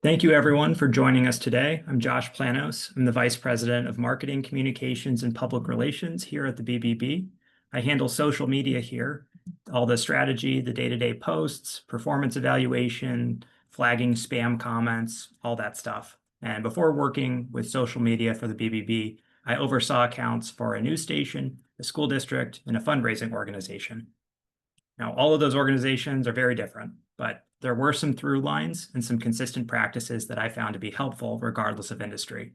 Thank you, everyone, for joining us today. I'm Josh Planos. I'm the Vice President of Marketing, Communications, and Public Relations here at the BBB. I handle social media here, all the strategy, the day-to-day posts, performance evaluation, flagging spam comments, all that stuff. And before working with social media for the BBB, I oversaw accounts for a news station, a school district, and a fundraising organization. Now, all of those organizations are very different, but there were some through lines and some consistent practices that I found to be helpful regardless of industry.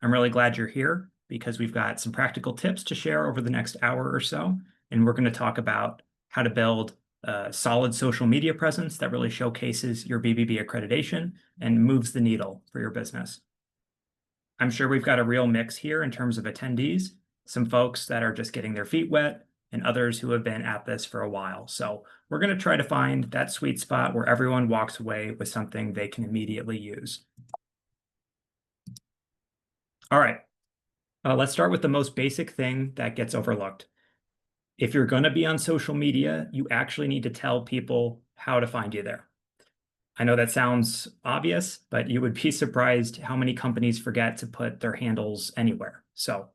I'm really glad you're here because we've got some practical tips to share over the next hour or so, and we're going to talk about how to build a solid social media presence that really showcases your BBB accreditation and moves the needle for your business. I'm sure we've got a real mix here in terms of attendees, some folks that are just getting their feet wet, and others who have been at this for a while. So we're going to try to find that sweet spot where everyone walks away with something they can immediately use. All right, let's start with the most basic thing that gets overlooked. If you're going to be on social media, you actually need to tell people how to find you there. I know that sounds obvious, but you would be surprised how many companies forget to put their handles anywhere. So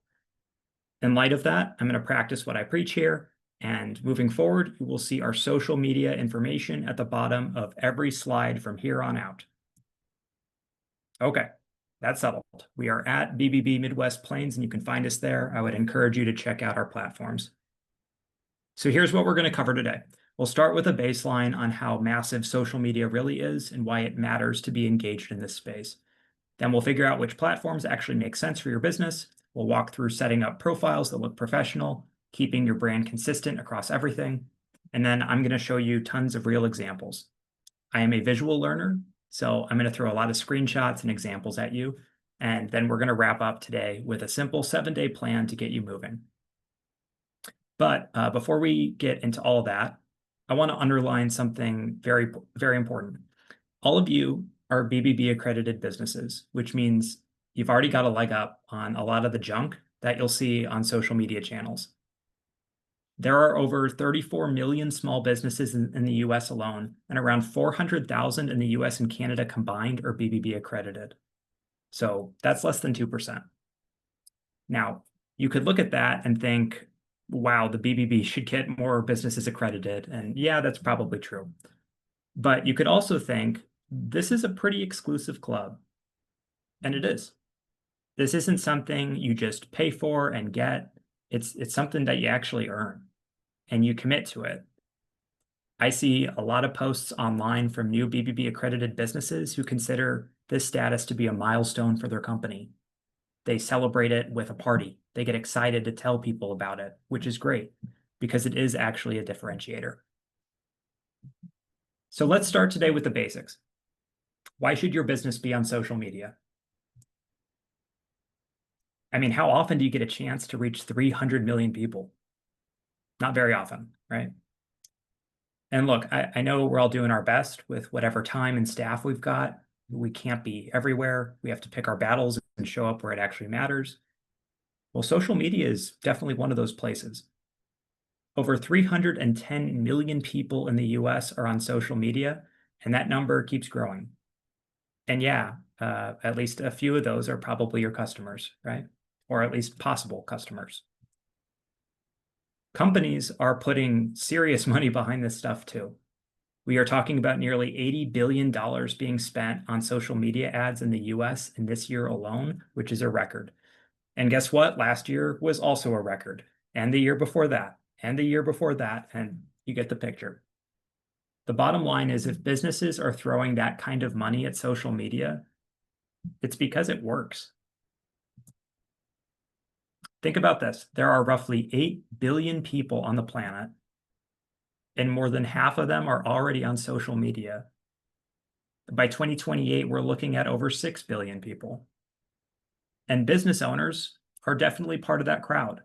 in light of that, I'm going to practice what I preach here. And moving forward, you will see our social media information at the bottom of every slide from here on out. Okay, that's settled. We are at BBB Midwest Plains, and you can find us there. I would encourage you to check out our platforms. So here's what we're going to cover today. We'll start with a baseline on how massive social media really is and why it matters to be engaged in this space. Then we'll figure out which platforms actually make sense for your business. We'll walk through setting up profiles that look professional, keeping your brand consistent across everything. And then I'm going to show you tons of real examples. I am a visual learner, so I'm going to throw a lot of screenshots and examples at you. And then we're going to wrap up today with a simple 7-day plan to get you moving. But before we get into all of that, I want to underline something very, very important. All of you are BBB accredited businesses, which means you've already got a leg up on a lot of the junk that you'll see on social media channels. There are over 34 million small businesses in the US alone, and around 400,000 in the US and Canada combined are BBB accredited. So that's less than 2%. Now, you could look at that and think, wow, the BBB should get more businesses accredited. And yeah, that's probably true. But you could also think, this is a pretty exclusive club. And it is. This isn't something you just pay for and get. It's something that you actually earn and you commit to it. I see a lot of posts online from new BBB accredited businesses who consider this status to be a milestone for their company. They celebrate it with a party. They get excited to tell people about it, which is great because it is actually a differentiator. So let's start today with the basics. Why should your business be on social media? I mean, how often do you get a chance to reach 300 million people? Not very often, right? And look, I know we're all doing our best with whatever time and staff we've got. We can't be everywhere. We have to pick our battles and show up where it actually matters. Well, social media is definitely one of those places. Over 310 million people in the US are on social media, and that number keeps growing. And yeah, at least a few of those are probably your customers, right? Or at least possible customers. Companies are putting serious money behind this stuff too. We are talking about nearly $80 billion being spent on social media ads in the US in this year alone, which is a record. And guess what? Last year was also a record, and the year before that, and the year before that, and you get the picture. The bottom line is if businesses are throwing that kind of money at social media, it's because it works. Think about this. There are roughly 8 billion people on the planet, and more than half of them are already on social media. By 2028, we're looking at over 6 billion people. And business owners are definitely part of that crowd.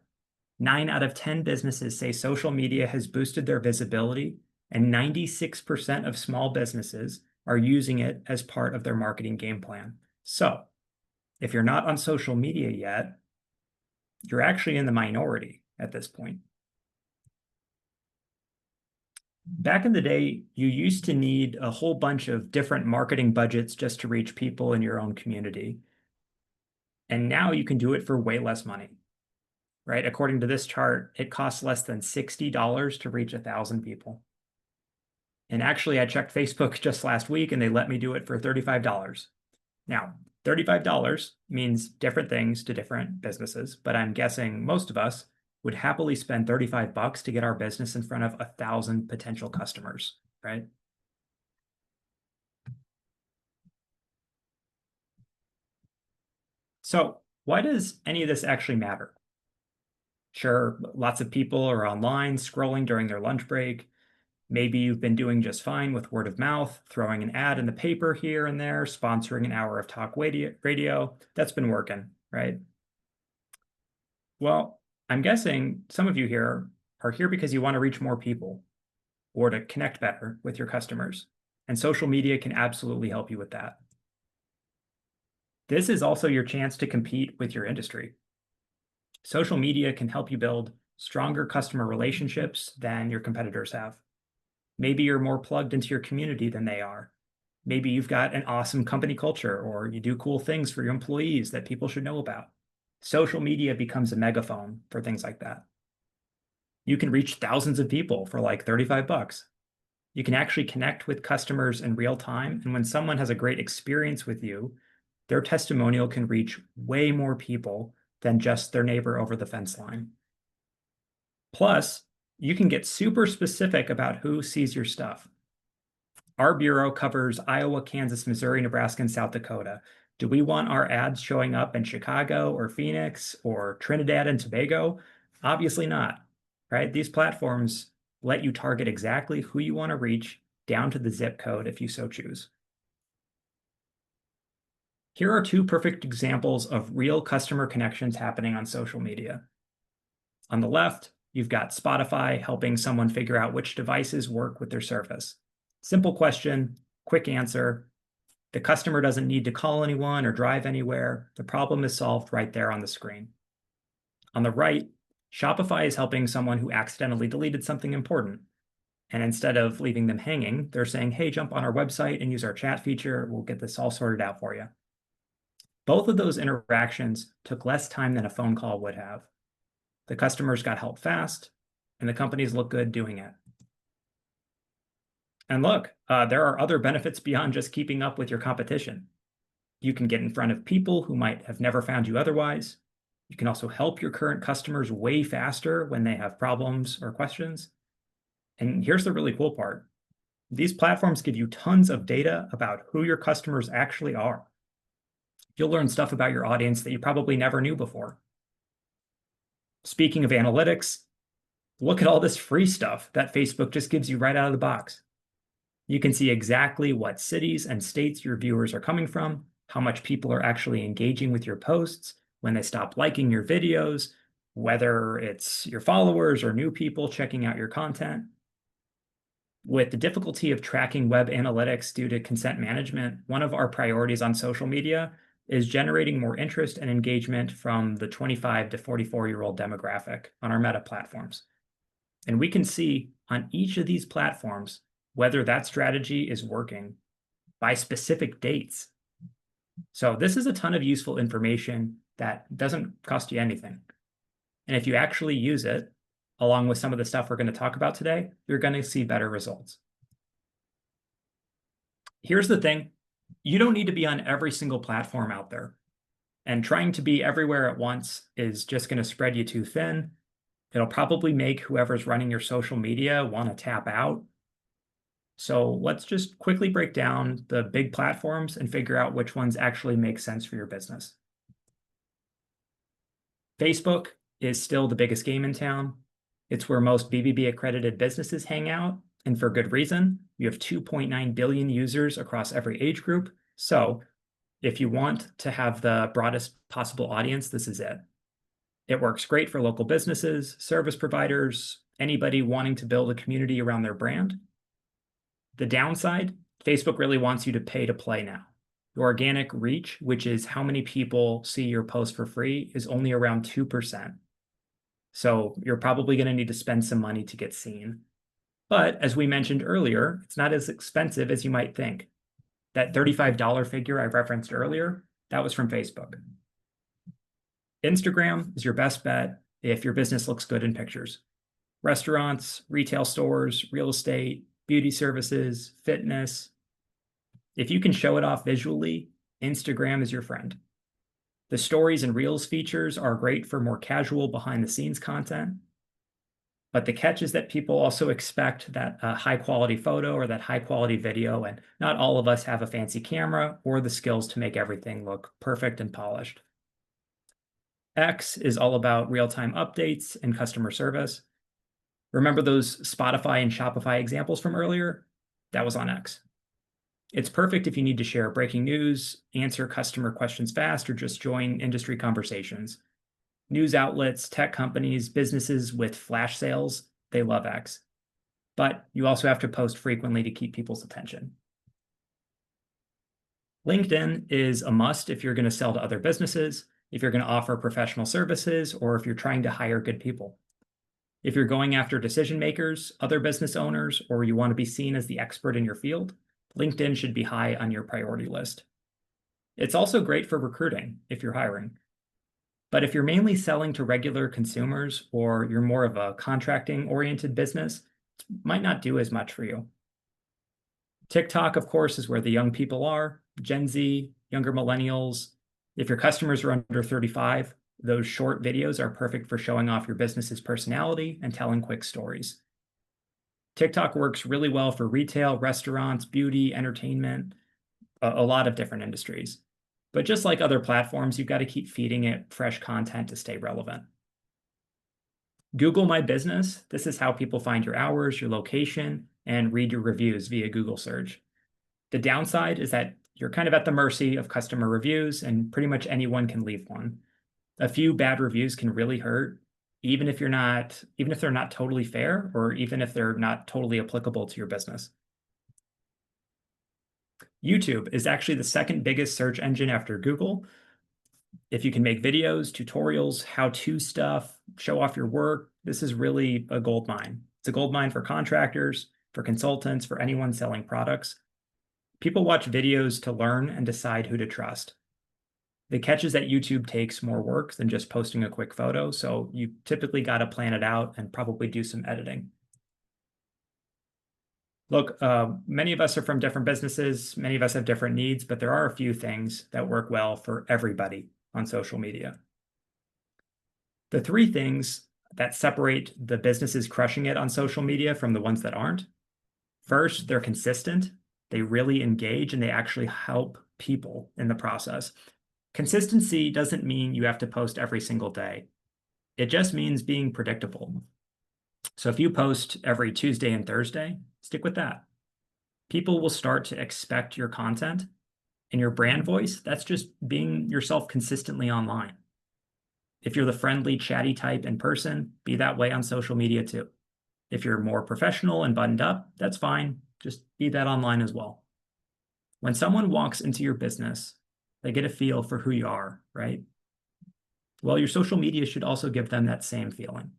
9 out of 10 businesses say social media has boosted their visibility, and 96% of small businesses are using it as part of their marketing game plan. So if you're not on social media yet, you're actually in the minority at this point. Back in the day, you used to need a whole bunch of different marketing budgets just to reach people in your own community. And now you can do it for way less money, right? According to this chart, it costs less than $60 to reach 1,000 people. And actually, I checked Facebook just last week and they let me do it for $35. Now, $35 means different things to different businesses, but I'm guessing most of us would happily spend 35 bucks to get our business in front of 1,000 potential customers, right? So why does any of this actually matter? Sure, lots of people are online scrolling during their lunch break. Maybe you've been doing just fine with word of mouth, throwing an ad in the paper here and there, sponsoring an hour of talk radio. That's been working, right? Well, I'm guessing some of you here are here because you want to reach more people or to connect better with your customers. And social media can absolutely help you with that. This is also your chance to compete with your industry. Social media can help you build stronger customer relationships than your competitors have. Maybe you're more plugged into your community than they are. Maybe you've got an awesome company culture or you do cool things for your employees that people should know about. Social media becomes a megaphone for things like that. You can reach thousands of people for like 35 bucks. You can actually connect with customers in real time. And when someone has a great experience with you, their testimonial can reach way more people than just their neighbor over the fence line. Plus, you can get super specific about who sees your stuff. Our bureau covers Iowa, Kansas, Missouri, Nebraska, and South Dakota. Do we want our ads showing up in Chicago or Phoenix or Trinidad and Tobago? Obviously not, right? These platforms let you target exactly who you want to reach down to the zip code if you so choose. Here are two perfect examples of real customer connections happening on social media. On the left, you've got Spotify helping someone figure out which devices work with their service. Simple question, quick answer. The customer doesn't need to call anyone or drive anywhere. The problem is solved right there on the screen. On the right, Shopify is helping someone who accidentally deleted something important. And instead of leaving them hanging, they're saying, hey, jump on our website and use our chat feature. We'll get this all sorted out for you. Both of those interactions took less time than a phone call would have. The customers got help fast, and the companies look good doing it. And look, there are other benefits beyond just keeping up with your competition. You can get in front of people who might have never found you otherwise. You can also help your current customers way faster when they have problems or questions. And here's the really cool part. These platforms give you tons of data about who your customers actually are. You'll learn stuff about your audience that you probably never knew before. Speaking of analytics, look at all this free stuff that Facebook just gives you right out of the box. You can see exactly what cities and states your viewers are coming from, how much people are actually engaging with your posts, when they stop liking your videos, whether it's your followers or new people checking out your content. With the difficulty of tracking web analytics due to consent management, one of our priorities on social media is generating more interest and engagement from the 25 to 44-year-old demographic on our Meta platforms. And we can see on each of these platforms whether that strategy is working by specific dates. So this is a ton of useful information that doesn't cost you anything. And if you actually use it, along with some of the stuff we're going to talk about today, you're going to see better results. Here's the thing. You don't need to be on every single platform out there. And trying to be everywhere at once is just going to spread you too thin. It'll probably make whoever's running your social media want to tap out. So let's just quickly break down the big platforms and figure out which ones actually make sense for your business. Facebook is still the biggest game in town. It's where most BBB accredited businesses hang out, and for good reason. You have 2.9 billion users across every age group. So if you want to have the broadest possible audience, this is it. It works great for local businesses, service providers, anybody wanting to build a community around their brand. The downside, Facebook really wants you to pay to play now. Your organic reach, which is how many people see your post for free, is only around 2%. So you're probably going to need to spend some money to get seen. But as we mentioned earlier, it's not as expensive as you might think. That $35 figure I referenced earlier, that was from Facebook. Instagram is your best bet if your business looks good in pictures. Restaurants, retail stores, real estate, beauty services, fitness. If you can show it off visually, Instagram is your friend. The stories and reels features are great for more casual behind the scenes content. But the catch is that people also expect that high quality photo or that high quality video, and not all of us have a fancy camera or the skills to make everything look perfect and polished. X is all about real-time updates and customer service. Remember those Spotify and Shopify examples from earlier? That was on X. It's perfect if you need to share breaking news, answer customer questions fast, or just join industry conversations. News outlets, tech companies, businesses with flash sales, they love X. But you also have to post frequently to keep people's attention. LinkedIn is a must if you're going to sell to other businesses, if you're going to offer professional services, or if you're trying to hire good people. If you're going after decision makers, other business owners, or you want to be seen as the expert in your field, LinkedIn should be high on your priority list. It's also great for recruiting if you're hiring. But if you're mainly selling to regular consumers or you're more of a contracting-oriented business, it might not do as much for you. TikTok, of course, is where the young people are, Gen Z, younger millennials. If your customers are under 35, those short videos are perfect for showing off your business's personality and telling quick stories. TikTok works really well for retail, restaurants, beauty, entertainment, a lot of different industries. But just like other platforms, you've got to keep feeding it fresh content to stay relevant. Google My Business, this is how people find your hours, your location, and read your reviews via Google search. The downside is that you're kind of at the mercy of customer reviews, and pretty much anyone can leave one. A few bad reviews can really hurt, even if they're not totally fair, or even if they're not totally applicable to your business. YouTube is actually the second biggest search engine after Google. If you can make videos, tutorials, how-to stuff, show off your work, this is really a gold mine. It's a gold mine for contractors, for consultants, for anyone selling products. People watch videos to learn and decide who to trust. The catch is that YouTube takes more work than just posting a quick photo, so you typically got to plan it out and probably do some editing. Look, many of us are from different businesses, many of us have different needs, but there are a few things that work well for everybody on social media. The three things that separate the businesses crushing it on social media from the ones that aren't. First, they're consistent, they really engage, and they actually help people in the process. Consistency doesn't mean you have to post every single day. It just means being predictable. So if you post every Tuesday and Thursday, stick with that. People will start to expect your content, and your brand voice, that's just being yourself consistently online. If you're the friendly, chatty type in person, be that way on social media too. If you're more professional and buttoned up, that's fine. Just be that online as well. When someone walks into your business, they get a feel for who you are, right? Well, your social media should also give them that same feeling.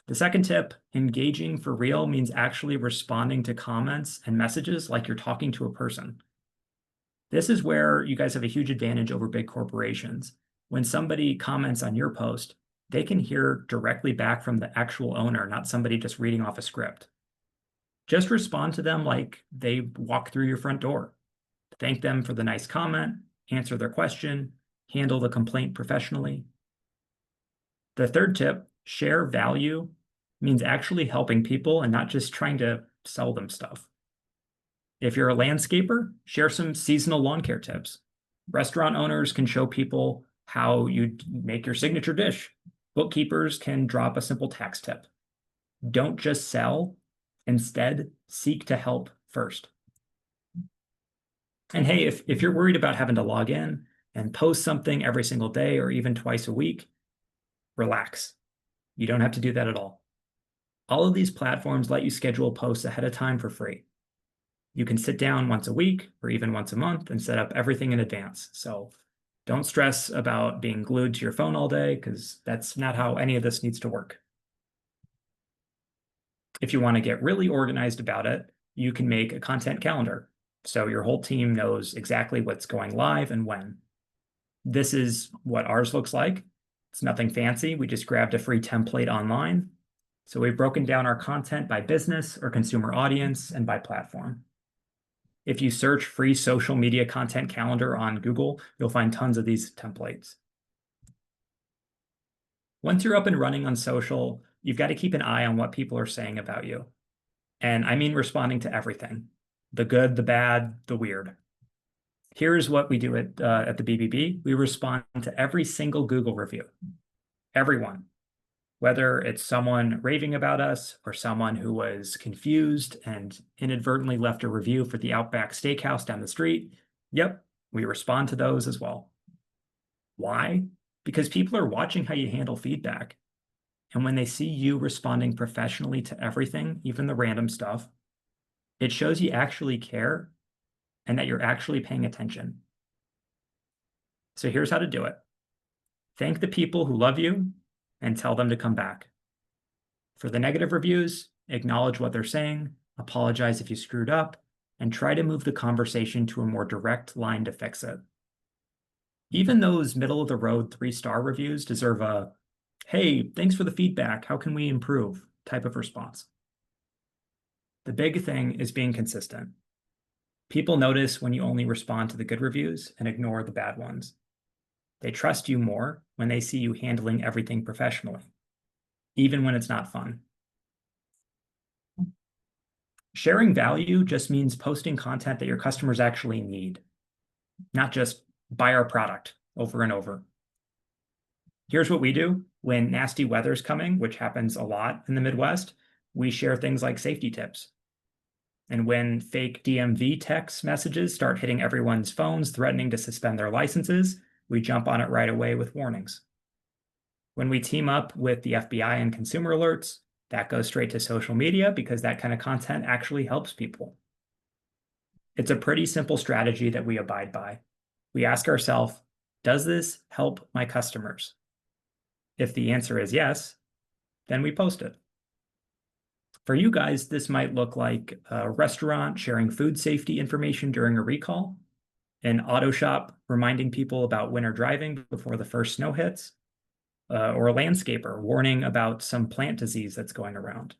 The second tip, engaging for real means actually responding to comments and messages like you're talking to a person. This is where you guys have a huge advantage over big corporations. When somebody comments on your post, they can hear directly back from the actual owner, not somebody just reading off a script. Just respond to them like they walk through your front door. Thank them for the nice comment, answer their question, handle the complaint professionally. The third tip, share value, means actually helping people and not just trying to sell them stuff. If you're a landscaper, share some seasonal lawn care tips. Restaurant owners can show people how you make your signature dish. Bookkeepers can drop a simple tax tip. Don't just sell, instead seek to help first. And hey, if you're worried about having to log in and post something every single day or even twice a week, relax. You don't have to do that at all. All of these platforms let you schedule posts ahead of time for free. You can sit down once a week or even once a month and set up everything in advance. So don't stress about being glued to your phone all day, because that's not how any of this needs to work. If you want to get really organized about it, you can make a content calendar, so your whole team knows exactly what's going live and when. This is what ours looks like. It's nothing fancy. We just grabbed a free template online. So we've broken down our content by business or consumer audience and by platform. If you search free social media content calendar on Google, you'll find tons of these templates. Once you're up and running on social, you've got to keep an eye on what people are saying about you. And I mean responding to everything, the good, the bad, the weird. Here's what we do at the BBB. We respond to every single Google review, everyone, whether it's someone raving about us or someone who was confused and inadvertently left a review for the Outback Steakhouse down the street. Yep, we respond to those as well. Why? Because people are watching how you handle feedback. And when they see you responding professionally to everything, even the random stuff, it shows you actually care and that you're actually paying attention. So here's how to do it. Thank the people who love you and tell them to come back. For the negative reviews, acknowledge what they're saying, apologize if you screwed up, and try to move the conversation to a more direct line to fix it. Even those middle-of-the-road 3-star reviews deserve a, hey, thanks for the feedback, how can we improve type of response. The big thing is being consistent. People notice when you only respond to the good reviews and ignore the bad ones. They trust you more when they see you handling everything professionally, even when it's not fun. Sharing value just means posting content that your customers actually need, not just buy our product over and over. Here's what we do when nasty weather's coming, which happens a lot in the Midwest. We share things like safety tips. And when fake DMV text messages start hitting everyone's phones, threatening to suspend their licenses, we jump on it right away with warnings. When we team up with the FBI and consumer alerts, that goes straight to social media because that kind of content actually helps people. It's a pretty simple strategy that we abide by. We ask ourselves, does this help my customers? If the answer is yes, then we post it. For you guys, this might look like a restaurant sharing food safety information during a recall, an auto shop reminding people about winter driving before the first snow hits, or a landscaper warning about some plant disease that's going around.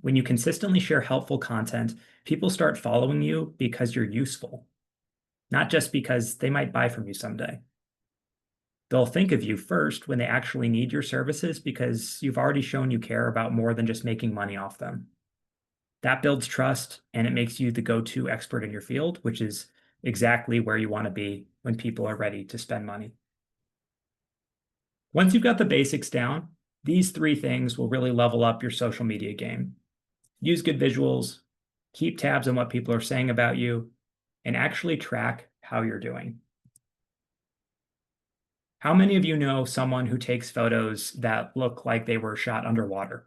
When you consistently share helpful content, people start following you because you're useful, not just because they might buy from you someday. They'll think of you first when they actually need your services because you've already shown you care about more than just making money off them. That builds trust and it makes you the go-to expert in your field, which is exactly where you want to be when people are ready to spend money. Once you've got the basics down, these 3 things will really level up your social media game. Use good visuals, keep tabs on what people are saying about you, and actually track how you're doing. How many of you know someone who takes photos that look like they were shot underwater?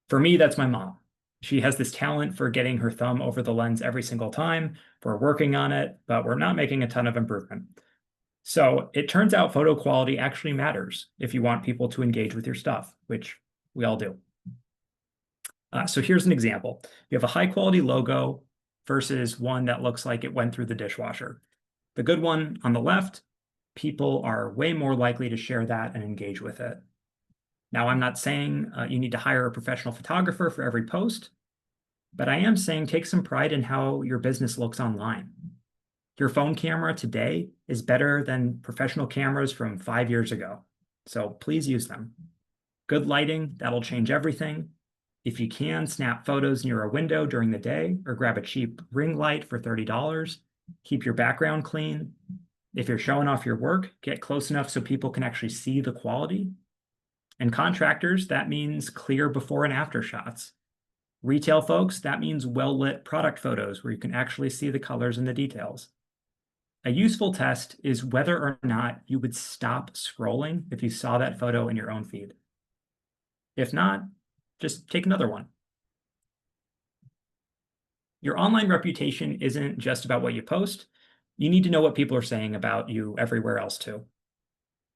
For me, that's my mom. She has this talent for getting her thumb over the lens every single time. We're working on it, but we're not making a ton of improvement. So it turns out photo quality actually matters if you want people to engage with your stuff, which we all do. So here's an example. You have a high quality logo versus one that looks like it went through the dishwasher. The good one on the left, people are way more likely to share that and engage with it. Now, I'm not saying you need to hire a professional photographer for every post, but I am saying take some pride in how your business looks online. Your phone camera today is better than professional cameras from 5 years ago, so please use them. Good lighting, that'll change everything. If you can, snap photos near a window during the day or grab a cheap ring light for $30. Keep your background clean. If you're showing off your work, get close enough so people can actually see the quality. And contractors, that means clear before and after shots. Retail folks, that means well-lit product photos where you can actually see the colors and the details. A useful test is whether or not you would stop scrolling if you saw that photo in your own feed. If not, just take another one. Your online reputation isn't just about what you post. You need to know what people are saying about you everywhere else too.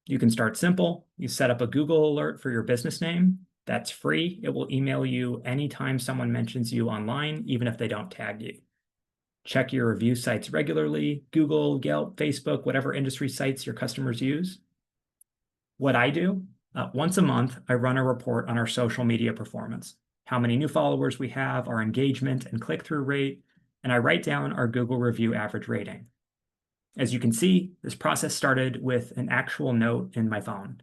You can start simple. You set up a Google alert for your business name. That's free. It will email you anytime someone mentions you online, even if they don't tag you. Check your review sites regularly, Google, Yelp, Facebook, whatever industry sites your customers use. What I do, once a month, I run a report on our social media performance, how many new followers we have, our engagement and click-through rate, and I write down our Google review average rating. As you can see, this process started with an actual note in my phone,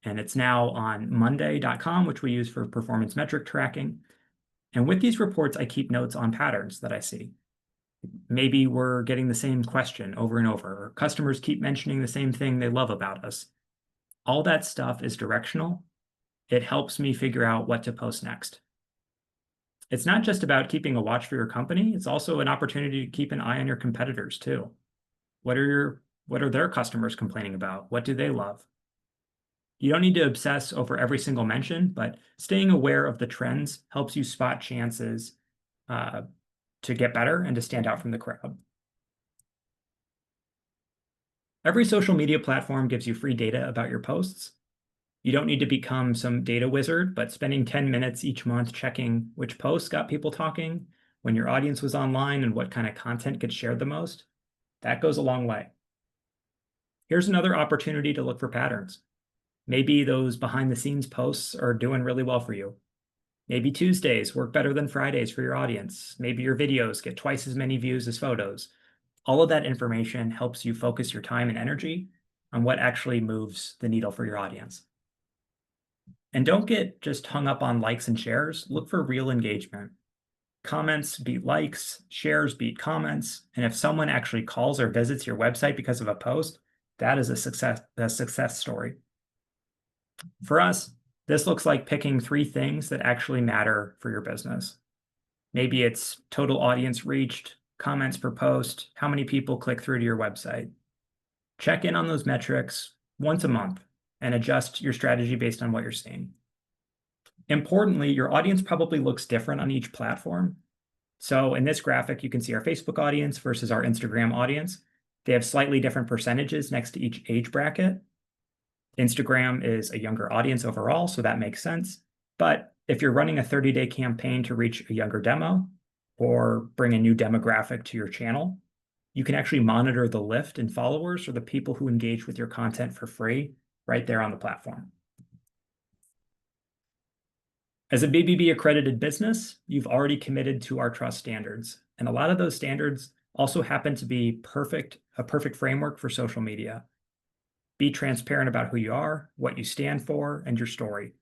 and it's now on monday.com, which we use for performance metric tracking. And with these reports, I keep notes on patterns that I see. Maybe we're getting the same question over and over, or customers keep mentioning the same thing they love about us. All that stuff is directional. It helps me figure out what to post next. It's not just about keeping a watch for your company, it's also an opportunity to keep an eye on your competitors too. What are their customers complaining about? What do they love? You don't need to obsess over every single mention, but staying aware of the trends helps you spot chances to get better and to stand out from the crowd. Every social media platform gives you free data about your posts. You don't need to become some data wizard, but spending 10 minutes each month checking which posts got people talking, when your audience was online, and what kind of content gets shared the most, that goes a long way. Here's another opportunity to look for patterns. Maybe those behind the scenes posts are doing really well for you. Maybe Tuesdays work better than Fridays for your audience. Maybe your videos get twice as many views as photos. All of that information helps you focus your time and energy on what actually moves the needle for your audience. And don't get just hung up on likes and shares. Look for real engagement. Comments beat likes, shares beat comments. And if someone actually calls or visits your website because of a post, that is a success story. For us, this looks like picking 3 things that actually matter for your business. Maybe it's total audience reached, comments per post, how many people click through to your website. Check in on those metrics once a month and adjust your strategy based on what you're seeing. Importantly, your audience probably looks different on each platform. So in this graphic, you can see our Facebook audience versus our Instagram audience. They have slightly different percentages next to each age bracket. Instagram is a younger audience overall, so that makes sense. But if you're running a 30-day campaign to reach a younger demo or bring a new demographic to your channel, you can actually monitor the lift in followers or the people who engage with your content for free right there on the platform. As a BBB accredited business, you've already committed to our trust standards. And a lot of those standards also happen to be a perfect framework for social media. Be transparent about who you are, what you stand for, and your story.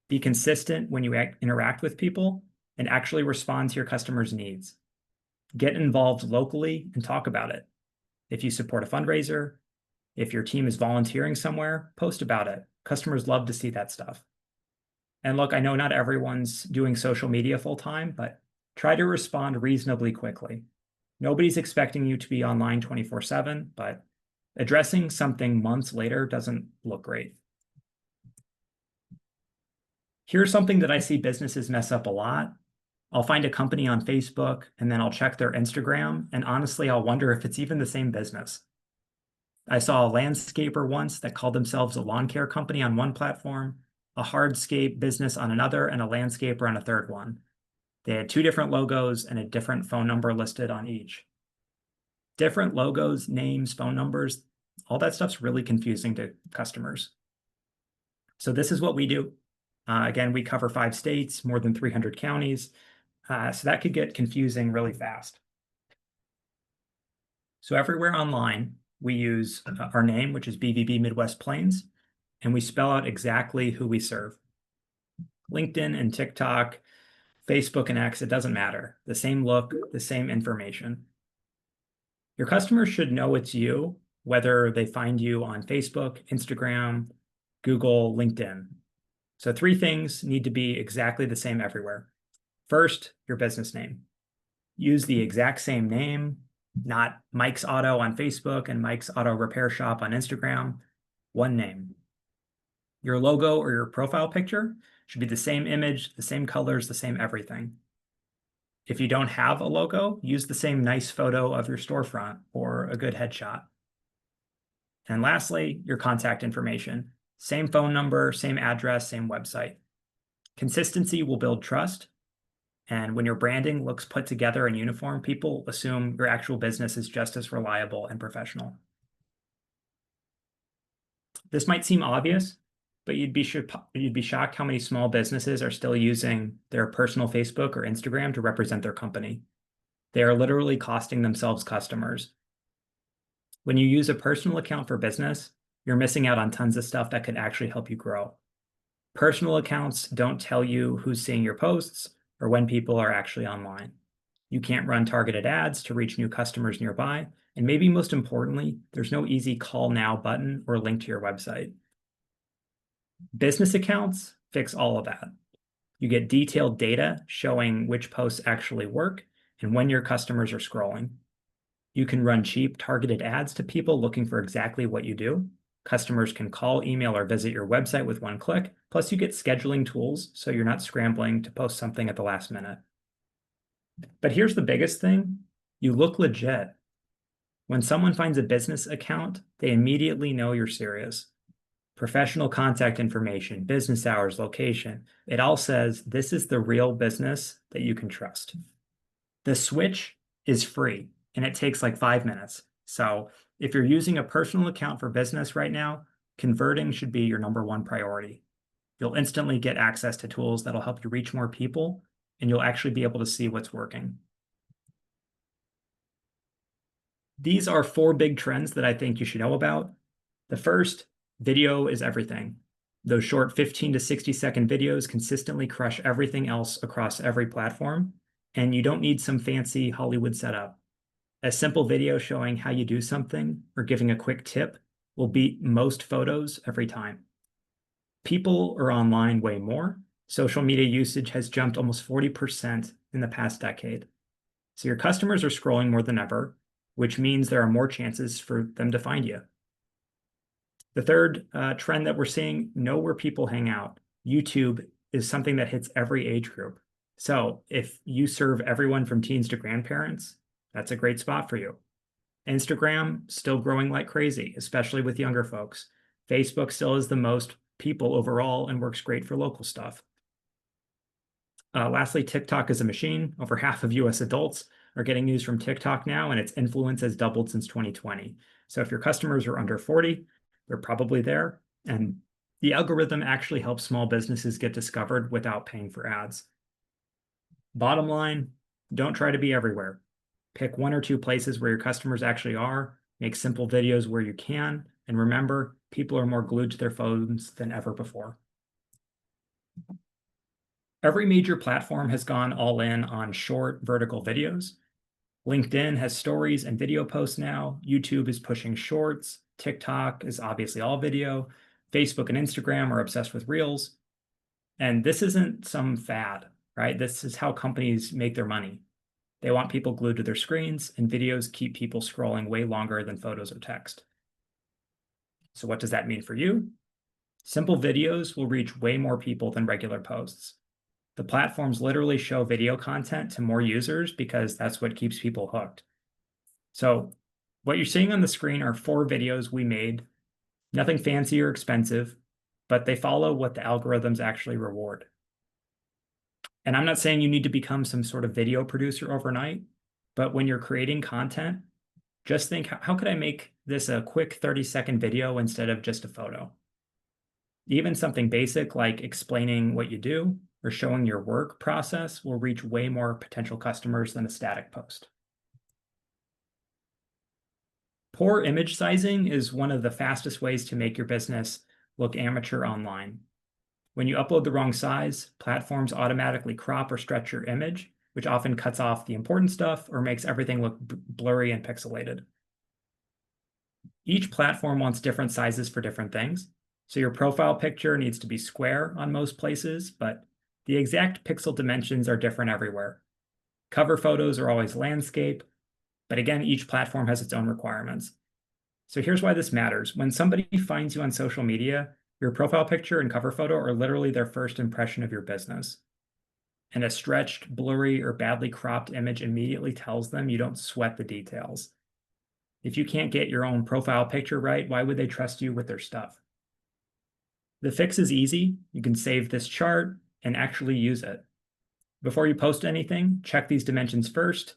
Be consistent when you interact with people and actually respond to your customers' needs. Get involved locally and talk about it. If you support a fundraiser, if your team is volunteering somewhere, post about it. Customers love to see that stuff. And look, I know not everyone's doing social media full time, but try to respond reasonably quickly. Nobody's expecting you to be online 24/7, but addressing something months later doesn't look great. Here's something that I see businesses mess up a lot. I'll find a company on Facebook and then I'll check their Instagram, and honestly, I'll wonder if it's even the same business. I saw a landscaper once that called themselves a lawn care company on one platform, a hardscape business on another, and a landscaper on a third one. They had 2 different logos and a different phone number listed on each. Different logos, names, phone numbers, all that stuff's really confusing to customers. So this is what we do. Again, we cover 5 states, more than 300 counties. So that could get confusing really fast. So everywhere online, we use our name, which is BVB Midwest Plains, and we spell out exactly who we serve. LinkedIn and TikTok, Facebook and X, it doesn't matter. The same look, the same information. Your customers should know it's you, whether they find you on Facebook, Instagram, Google, LinkedIn. So 3 things need to be exactly the same everywhere. First, your business name. Use the exact same name, not Mike's Auto on Facebook and Mike's Auto Repair Shop on Instagram. One name. Your logo or your profile picture should be the same image, the same colors, the same everything. If you don't have a logo, use the same nice photo of your storefront or a good headshot. And lastly, your contact information. Same phone number, same address, same website. Consistency will build trust. And when your branding looks put together and uniform, people assume your actual business is just as reliable and professional. This might seem obvious, but you'd be shocked how many small businesses are still using their personal Facebook or Instagram to represent their company. They are literally costing themselves customers. When you use a personal account for business, you're missing out on tons of stuff that could actually help you grow. Personal accounts don't tell you who's seeing your posts or when people are actually online. You can't run targeted ads to reach new customers nearby. And maybe most importantly, there's no easy call now button or link to your website. Business accounts fix all of that. You get detailed data showing which posts actually work and when your customers are scrolling. You can run cheap targeted ads to people looking for exactly what you do. Customers can call, email, or visit your website with one click. Plus, you get scheduling tools so you're not scrambling to post something at the last minute. But here's the biggest thing. You look legit. When someone finds a business account, they immediately know you're serious. Professional contact information, business hours, location. It all says this is the real business that you can trust. The switch is free and it takes like 5 minutes. So if you're using a personal account for business right now, converting should be your #1 priority. You'll instantly get access to tools that'll help you reach more people, and you'll actually be able to see what's working. These are 4 big trends that I think you should know about. The first, video is everything. Those short 15 to 60-second videos consistently crush everything else across every platform, and you don't need some fancy Hollywood setup. A simple video showing how you do something or giving a quick tip will beat most photos every time. People are online way more. Social media usage has jumped almost 40% in the past decade. So your customers are scrolling more than ever, which means there are more chances for them to find you. The third trend that we're seeing, know where people hang out. YouTube is something that hits every age group. So if you serve everyone from teens to grandparents, that's a great spot for you. Instagram, still growing like crazy, especially with younger folks. Facebook still is the most people overall and works great for local stuff. Lastly, TikTok is a machine. Over half of US adults are getting news from TikTok now, and its influence has doubled since 2020. So if your customers are under 40, they're probably there. And the algorithm actually helps small businesses get discovered without paying for ads. Bottom line, don't try to be everywhere. Pick 1 or 2 places where your customers actually are, make simple videos where you can, and remember, people are more glued to their phones than ever before. Every major platform has gone all in on short vertical videos. LinkedIn has stories and video posts now. YouTube is pushing shorts. TikTok is obviously all video. Facebook and Instagram are obsessed with Reels. And this isn't some fad, right? This is how companies make their money. They want people glued to their screens, and videos keep people scrolling way longer than photos or text. So what does that mean for you? Simple videos will reach way more people than regular posts. The platforms literally show video content to more users because that's what keeps people hooked. So what you're seeing on the screen are 4 videos we made, nothing fancy or expensive, but they follow what the algorithms actually reward. And I'm not saying you need to become some sort of video producer overnight, but when you're creating content, just think, how could I make this a quick 30-second video instead of just a photo? Even something basic like explaining what you do or showing your work process will reach way more potential customers than a static post. Poor image sizing is one of the fastest ways to make your business look amateur online. When you upload the wrong size, platforms automatically crop or stretch your image, which often cuts off the important stuff or makes everything look blurry and pixelated. Each platform wants different sizes for different things. So your profile picture needs to be square on most places, but the exact pixel dimensions are different everywhere. Cover photos are always landscape, but again, each platform has its own requirements. So here's why this matters. When somebody finds you on social media, your profile picture and cover photo are literally their first impression of your business. And a stretched, blurry, or badly cropped image immediately tells them you don't sweat the details. If you can't get your own profile picture right, why would they trust you with their stuff? The fix is easy. You can save this chart, and actually use it. Before you post anything, check these dimensions first.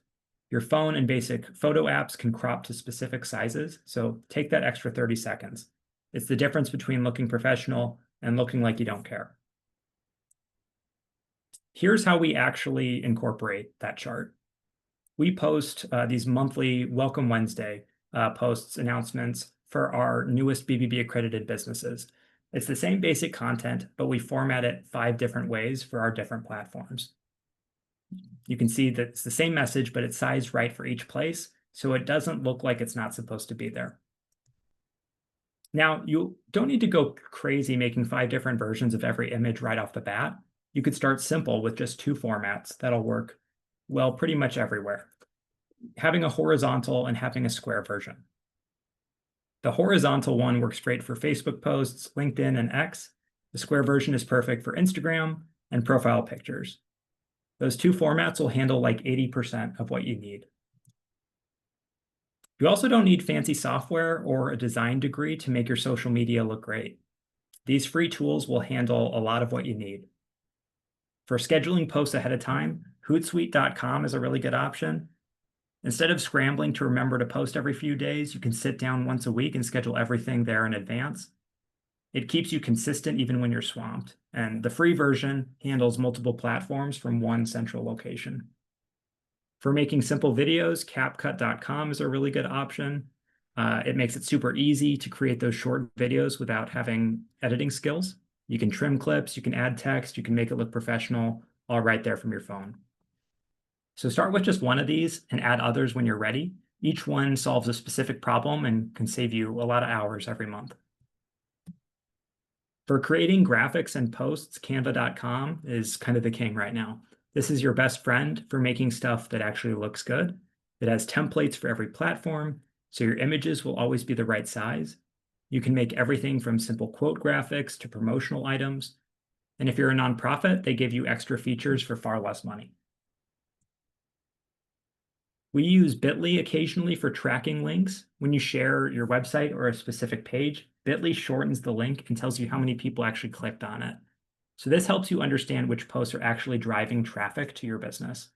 Your phone and basic photo apps can crop to specific sizes, so take that extra 30 seconds. It's the difference between looking professional and looking like you don't care. Here's how we actually incorporate that chart. We post these monthly Welcome Wednesday posts, announcements for our newest BBB accredited businesses. It's the same basic content, but we format it 5 different ways for our different platforms. You can see that it's the same message, but it's sized right for each place, so it doesn't look like it's not supposed to be there. Now, you don't need to go crazy making 5 different versions of every image right off the bat. You could start simple with just 2 formats that'll work well pretty much everywhere. Having a horizontal and having a square version. The horizontal one works great for Facebook posts, LinkedIn, and X. The square version is perfect for Instagram and profile pictures. Those 2 formats will handle like 80% of what you need. You also don't need fancy software or a design degree to make your social media look great. These free tools will handle a lot of what you need. For scheduling posts ahead of time, Hootsuite.com is a really good option. Instead of scrambling to remember to post every few days, you can sit down once a week and schedule everything there in advance. It keeps you consistent even when you're swamped. And the free version handles multiple platforms from one central location. For making simple videos, CapCut.com is a really good option. It makes it super easy to create those short videos without having editing skills. You can trim clips, you can add text, you can make it look professional, all right there from your phone. So start with just one of these and add others when you're ready. Each one solves a specific problem and can save you a lot of hours every month. For creating graphics and posts, Canva.com is kind of the king right now. This is your best friend for making stuff that actually looks good. It has templates for every platform, so your images will always be the right size. You can make everything from simple quote graphics to promotional items. And if you're a nonprofit, they give you extra features for far less money. We use Bitly occasionally for tracking links. When you share your website or a specific page, Bitly shortens the link and tells you how many people actually clicked on it. So this helps you understand which posts are actually driving traffic to your business.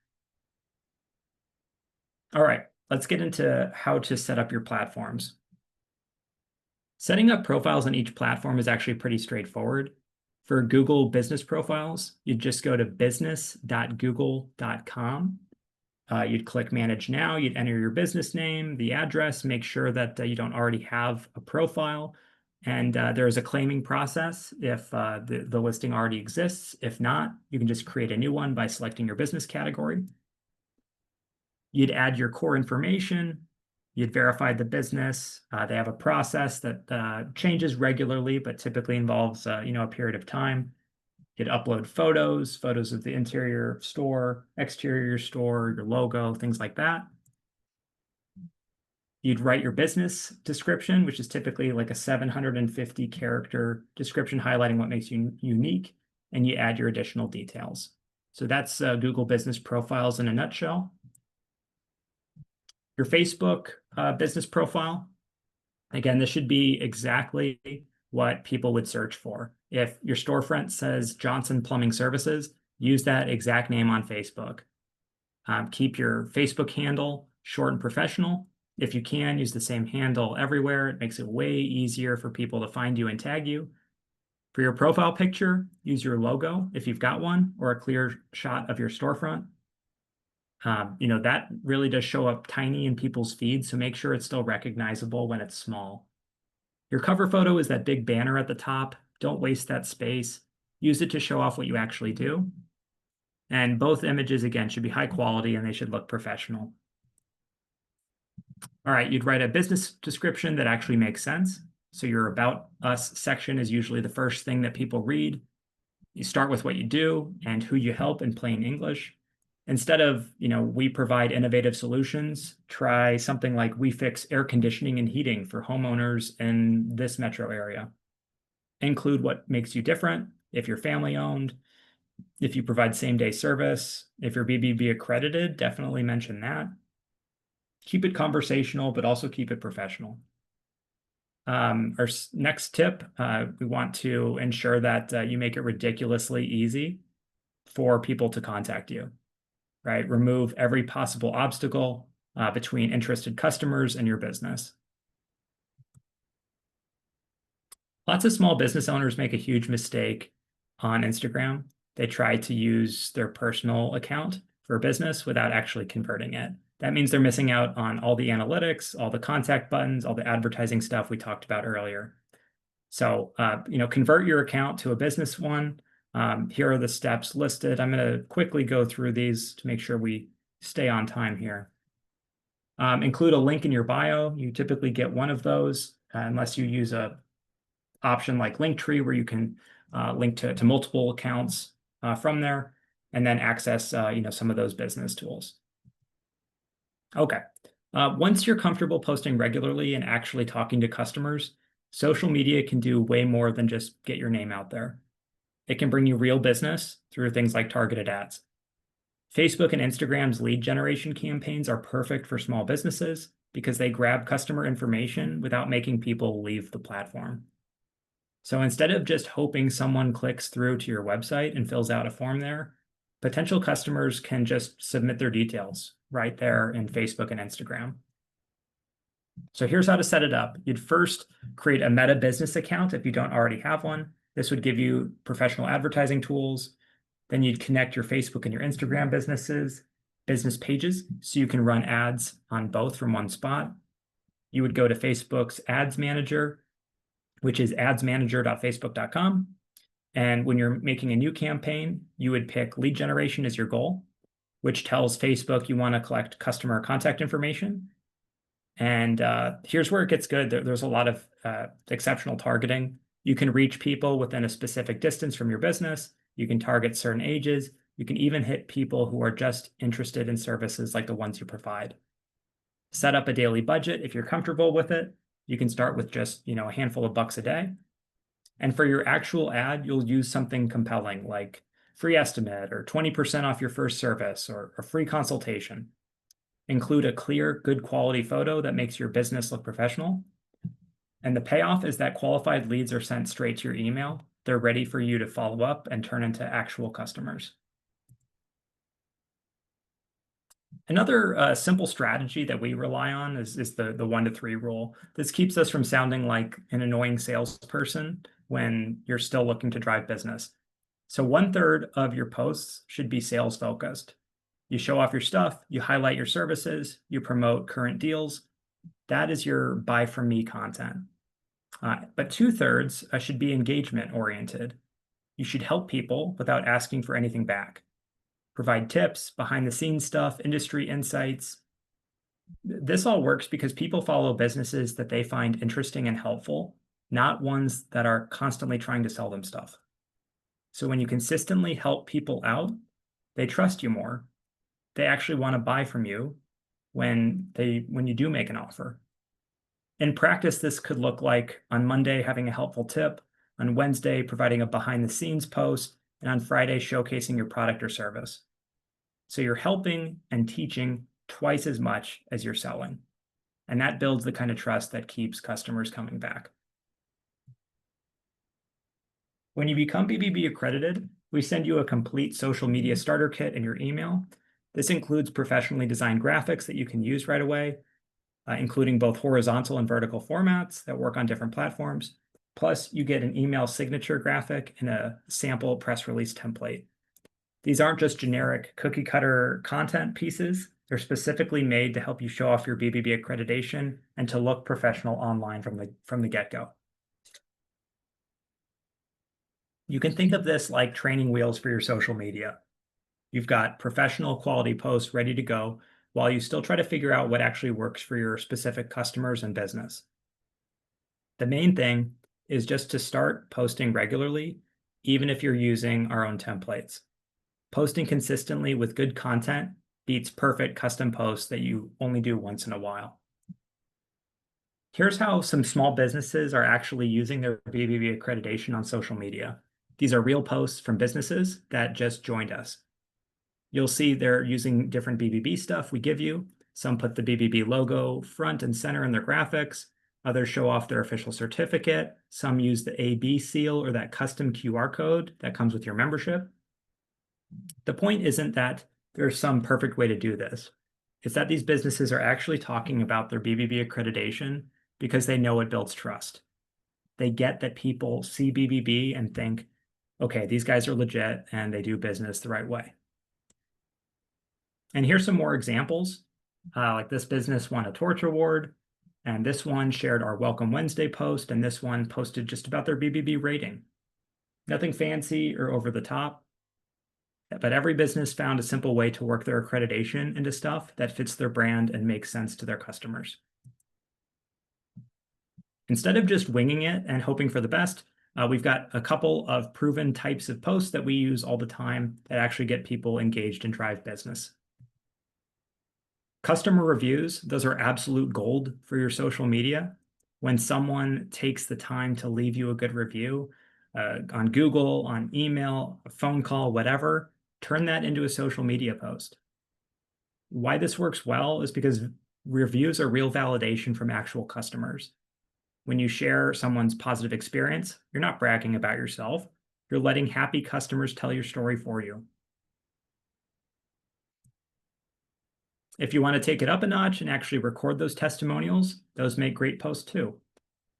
All right, let's get into how to set up your platforms. Setting up profiles on each platform is actually pretty straightforward. For Google business profiles, you just go to business.google.com. You'd click Manage Now, you'd enter your business name, the address, make sure that you don't already have a profile. And there is a claiming process if the listing already exists. If not, you can just create a new one by selecting your business category. You'd add your core information. You'd verify the business. They have a process that changes regularly, but typically involves a period of time. You'd upload photos of the interior store, exterior store, your logo, things like that. You'd write your business description, which is typically like a 750 character description highlighting what makes you unique, and you add your additional details. So that's Google Business Profiles in a nutshell. Your Facebook business profile. Again, this should be exactly what people would search for. If your storefront says Johnson Plumbing Services, use that exact name on Facebook. Keep your Facebook handle short and professional. If you can, use the same handle everywhere. It makes it way easier for people to find you and tag you. For your profile picture, use your logo if you've got one, or a clear shot of your storefront. That really does show up tiny in people's feeds, so make sure it's still recognizable when it's small. Your cover photo is that big banner at the top. Don't waste that space. Use it to show off what you actually do. And both images, again, should be high quality and they should look professional. All right, you'd write a business description that actually makes sense. So your About Us section is usually the first thing that people read. You start with what you do and who you help in plain English. Instead of, we provide innovative solutions, try something like we fix air conditioning and heating for homeowners in this metro area. Include what makes you different, if you're family owned, if you provide same-day service, if you're BBB accredited, definitely mention that. Keep it conversational, but also keep it professional. Our next tip, we want to ensure that you make it ridiculously easy for people to contact you, right? Remove every possible obstacle between interested customers and your business. Lots of small business owners make a huge mistake on Instagram. They try to use their personal account for business without actually converting it. That means they're missing out on all the analytics, all the contact buttons, all the advertising stuff we talked about earlier. So, convert your account to a business one. Here are the steps listed. I'm going to quickly go through these to make sure we stay on time here. Include a link in your bio. You typically get one of those unless you use a option like Linktree where you can link to multiple accounts from there and then access some of those business tools. Okay. Once you're comfortable posting regularly and actually talking to customers, social media can do way more than just get your name out there. It can bring you real business through things like targeted ads. Facebook and Instagram's lead generation campaigns are perfect for small businesses because they grab customer information without making people leave the platform. So instead of just hoping someone clicks through to your website and fills out a form there, potential customers can just submit their details right there in Facebook and Instagram. So here's how to set it up. You'd first create a Meta business account if you don't already have one. This would give you professional advertising tools. Then you'd connect your Facebook and your Instagram business pages, so you can run ads on both from one spot. You would go to Facebook's Ads Manager, which is adsmanager.facebook.com. And when you're making a new campaign, you would pick lead generation as your goal, which tells Facebook you want to collect customer contact information. And here's where it gets good. There's a lot of exceptional targeting. You can reach people within a specific distance from your business. You can target certain ages. You can even hit people who are just interested in services like the ones you provide. Set up a daily budget if you're comfortable with it. You can start with just a handful of bucks a day. And for your actual ad, you'll use something compelling like free estimate or 20% off your first service or a free consultation. Include a clear, good quality photo that makes your business look professional. And the payoff is that qualified leads are sent straight to your email. They're ready for you to follow up and turn into actual customers. Another simple strategy that we rely on is the 1 to 3 rule. This keeps us from sounding like an annoying salesperson when you're still looking to drive business. So 1/3 of your posts should be sales focused. You show off your stuff, you highlight your services, you promote current deals. That is your buy from me content. But 2/3 should be engagement oriented. You should help people without asking for anything back. Provide tips, behind the scenes stuff, industry insights. This all works because people follow businesses that they find interesting and helpful, not ones that are constantly trying to sell them stuff. So when you consistently help people out, they trust you more. They actually want to buy from you when you do make an offer. In practice, this could look like on Monday having a helpful tip, on Wednesday providing a behind the scenes post, and on Friday showcasing your product or service. So you're helping and teaching twice as much as you're selling. And that builds the kind of trust that keeps customers coming back. When you become BBB accredited, we send you a complete social media starter kit in your email. This includes professionally designed graphics that you can use right away, including both horizontal and vertical formats that work on different platforms. Plus, you get an email signature graphic and a sample press release template. These aren't just generic cookie cutter content pieces. They're specifically made to help you show off your BBB accreditation and to look professional online from the get-go. You can think of this like training wheels for your social media. You've got professional quality posts ready to go while you still try to figure out what actually works for your specific customers and business. The main thing is just to start posting regularly, even if you're using our own templates. Posting consistently with good content beats perfect custom posts that you only do once in a while. Here's how some small businesses are actually using their BBB accreditation on social media. These are real posts from businesses that just joined us. You'll see they're using different BBB stuff we give you. Some put the BBB logo front and center in their graphics. Others show off their official certificate. Some use the AB seal or that custom QR code that comes with your membership. The point isn't that there's some perfect way to do this. It's that these businesses are actually talking about their BBB accreditation because they know it builds trust. They get that people see BBB and think, okay, these guys are legit and they do business the right way. And here's some more examples. Like this business won a Torch Award, and this one shared our Welcome Wednesday post, and this one posted just about their BBB rating. Nothing fancy or over the top, but every business found a simple way to work their accreditation into stuff that fits their brand and makes sense to their customers. Instead of just winging it and hoping for the best, we've got a couple of proven types of posts that we use all the time that actually get people engaged and drive business. Customer reviews, those are absolute gold for your social media. When someone takes the time to leave you a good review on Google, on email, a phone call, whatever, turn that into a social media post. Why this works well is because reviews are real validation from actual customers. When you share someone's positive experience, you're not bragging about yourself. You're letting happy customers tell your story for you. If you want to take it up a notch and actually record those testimonials, those make great posts too.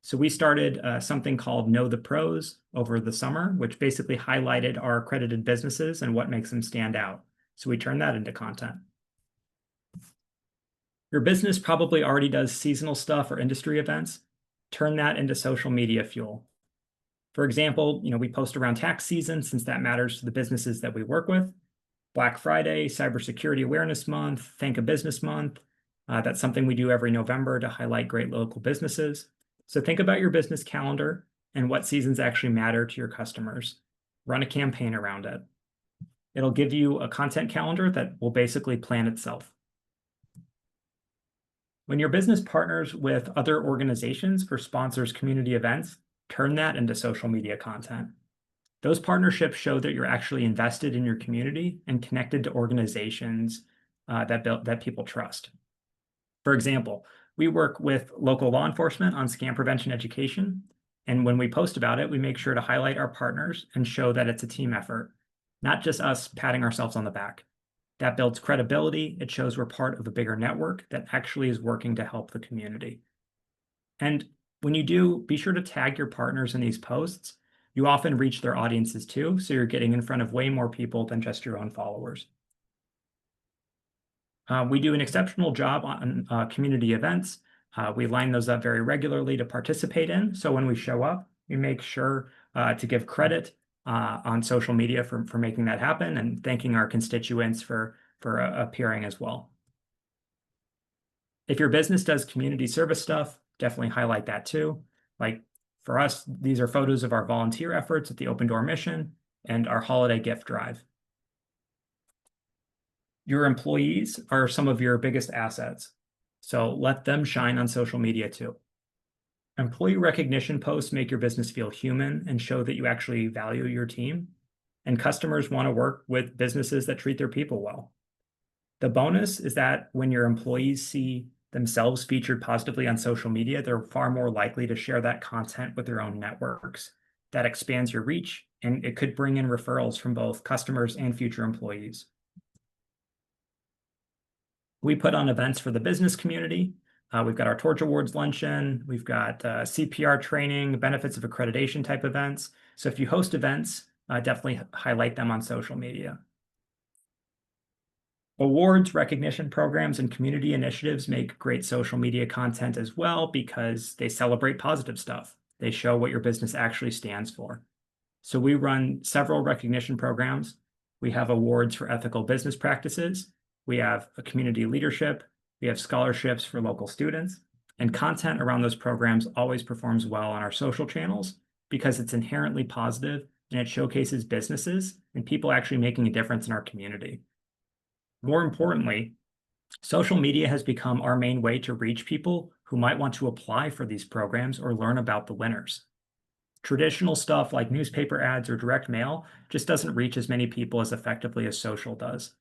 So we started something called Know the Pros over the summer, which basically highlighted our accredited businesses and what makes them stand out. So we turned that into content. Your business probably already does seasonal stuff or industry events. Turn that into social media fuel. For example, we post around tax season since that matters to the businesses that we work with. Black Friday, Cybersecurity Awareness Month, Thank a Business Month. That's something we do every November to highlight great local businesses. So think about your business calendar and what seasons actually matter to your customers. Run a campaign around it. It'll give you a content calendar that will basically plan itself. When your business partners with other organizations or sponsors community events, turn that into social media content. Those partnerships show that you're actually invested in your community and connected to organizations that people trust. For example, we work with local law enforcement on scam prevention education. And when we post about it, we make sure to highlight our partners and show that it's a team effort, not just us patting ourselves on the back. That builds credibility. It shows we're part of a bigger network that actually is working to help the community. And when you do, be sure to tag your partners in these posts. You often reach their audiences too, so you're getting in front of way more people than just your own followers. We do an exceptional job on community events. We line those up very regularly to participate in. So when we show up, we make sure to give credit on social media for making that happen and thanking our constituents for appearing as well. If your business does community service stuff, definitely highlight that too. Like for us, these are photos of our volunteer efforts at the Open Door Mission and our holiday gift drive. Your employees are some of your biggest assets, so let them shine on social media too. Employee recognition posts make your business feel human and show that you actually value your team, and customers want to work with businesses that treat their people well. The bonus is that when your employees see themselves featured positively on social media, they're far more likely to share that content with their own networks. That expands your reach, and it could bring in referrals from both customers and future employees. We put on events for the business community. We've got our Torch Awards luncheon. We've got CPR training, benefits of accreditation type events. So if you host events, definitely highlight them on social media. Awards, recognition programs, and community initiatives make great social media content as well because they celebrate positive stuff. They show what your business actually stands for. So we run several recognition programs. We have awards for ethical business practices. We have a community leadership. We have scholarships for local students. And content around those programs always performs well on our social channels because it's inherently positive and it showcases businesses and people actually making a difference in our community. More importantly, social media has become our main way to reach people who might want to apply for these programs or learn about the winners. Traditional stuff like newspaper ads or direct mail just doesn't reach as many people as effectively as social does.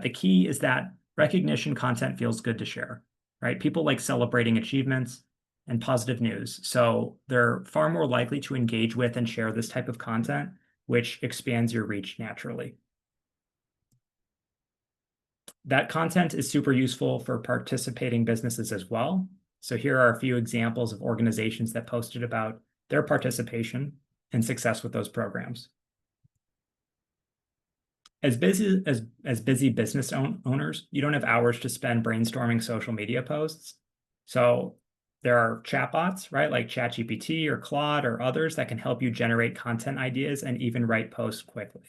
The key is that recognition content feels good to share, right? People like celebrating achievements and positive news. So they're far more likely to engage with and share this type of content which expands your reach naturally. That content is super useful for participating businesses as well. So here are a few examples of organizations that posted about their participation and success with those programs. As busy business owners, you don't have hours to spend brainstorming social media posts. So there are chatbots, right, like ChatGPT or Claude or others that can help you generate content ideas and even write posts quickly.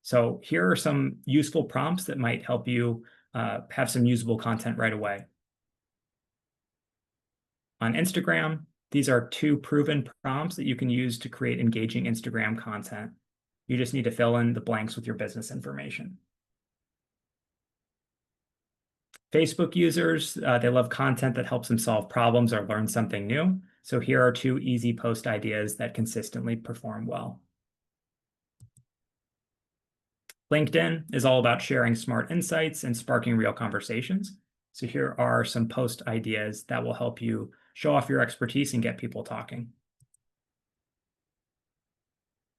So here are some useful prompts that might help you have some usable content right away. On Instagram, these are 2 proven prompts that you can use to create engaging Instagram content. You just need to fill in the blanks with your business information. Facebook users, they love content that helps them solve problems or learn something new. So here are 2 easy post ideas that consistently perform well. LinkedIn is all about sharing smart insights and sparking real conversations. So here are some post ideas that will help you show off your expertise and get people talking.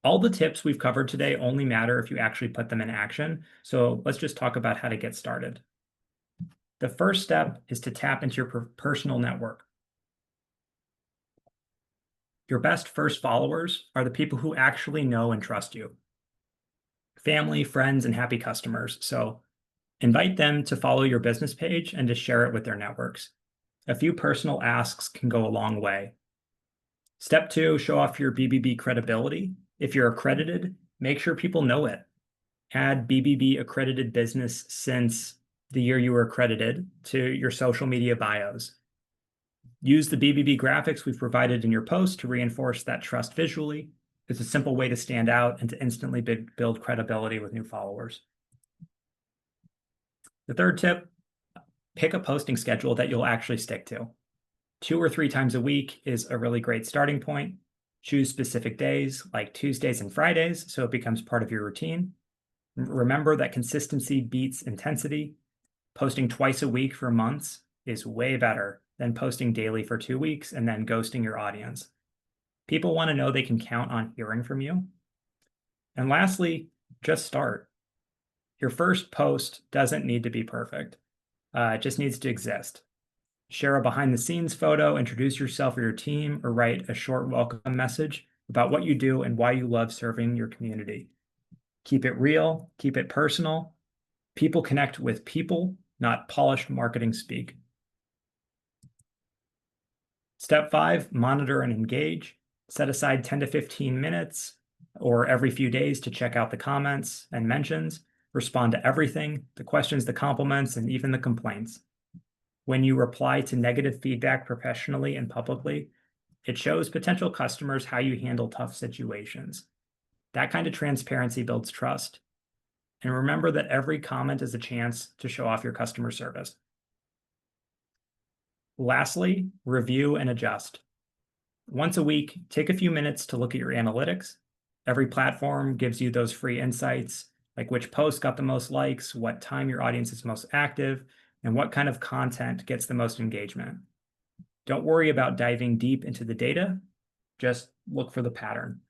All the tips we've covered today only matter if you actually put them in action. So let's just talk about how to get started. The first step is to tap into your personal network. Your best first followers are the people who actually know and trust you. Family, friends, and happy customers. So invite them to follow your business page and to share it with their networks. A few personal asks can go a long way. Step 2, show off your BBB credibility. If you're accredited, make sure people know it. Add BBB accredited business since the year you were accredited to your social media bios. Use the BBB graphics we've provided in your post to reinforce that trust visually. It's a simple way to stand out and to instantly build credibility with new followers. The third tip, pick a posting schedule that you'll actually stick to. 2 or 3 times a week is a really great starting point. Choose specific days like Tuesdays and Fridays so it becomes part of your routine. Remember that consistency beats intensity. Posting twice a week for months is way better than posting daily for 2 weeks and then ghosting your audience. People want to know they can count on hearing from you. And lastly, just start. Your first post doesn't need to be perfect. It just needs to exist. Share a behind the scenes photo, introduce yourself or your team, or write a short welcome message about what you do and why you love serving your community. Keep it real, keep it personal. People connect with people, not polished marketing speak. Step 5, monitor and engage. Set aside 10 to 15 minutes or every few days to check out the comments and mentions. Respond to everything, the questions, the compliments, and even the complaints. When you reply to negative feedback professionally and publicly, it shows potential customers how you handle tough situations. That kind of transparency builds trust. And remember that every comment is a chance to show off your customer service. Lastly, review and adjust. Once a week, take a few minutes to look at your analytics. Every platform gives you those free insights, like which post got the most likes, what time your audience is most active, and what kind of content gets the most engagement. Don't worry about diving deep into the data, just look for the pattern.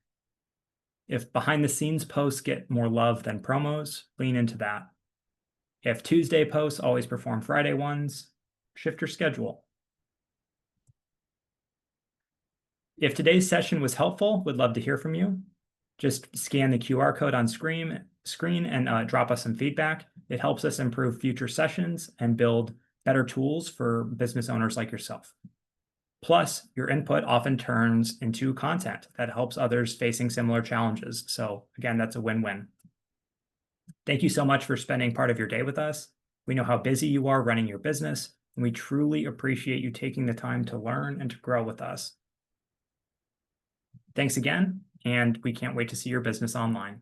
If behind the scenes posts get more love than promos, lean into that. If Tuesday posts always perform Friday ones, shift your schedule. If today's session was helpful, would love to hear from you. Just scan the QR code on screen and drop us some feedback. It helps us improve future sessions and build better tools for business owners like yourself. Plus, your input often turns into content that helps others facing similar challenges. So again, that's a win-win. Thank you so much for spending part of your day with us. We know how busy you are running your business, and we truly appreciate you taking the time to learn and to grow with us. Thanks again, and we can't wait to see your business online.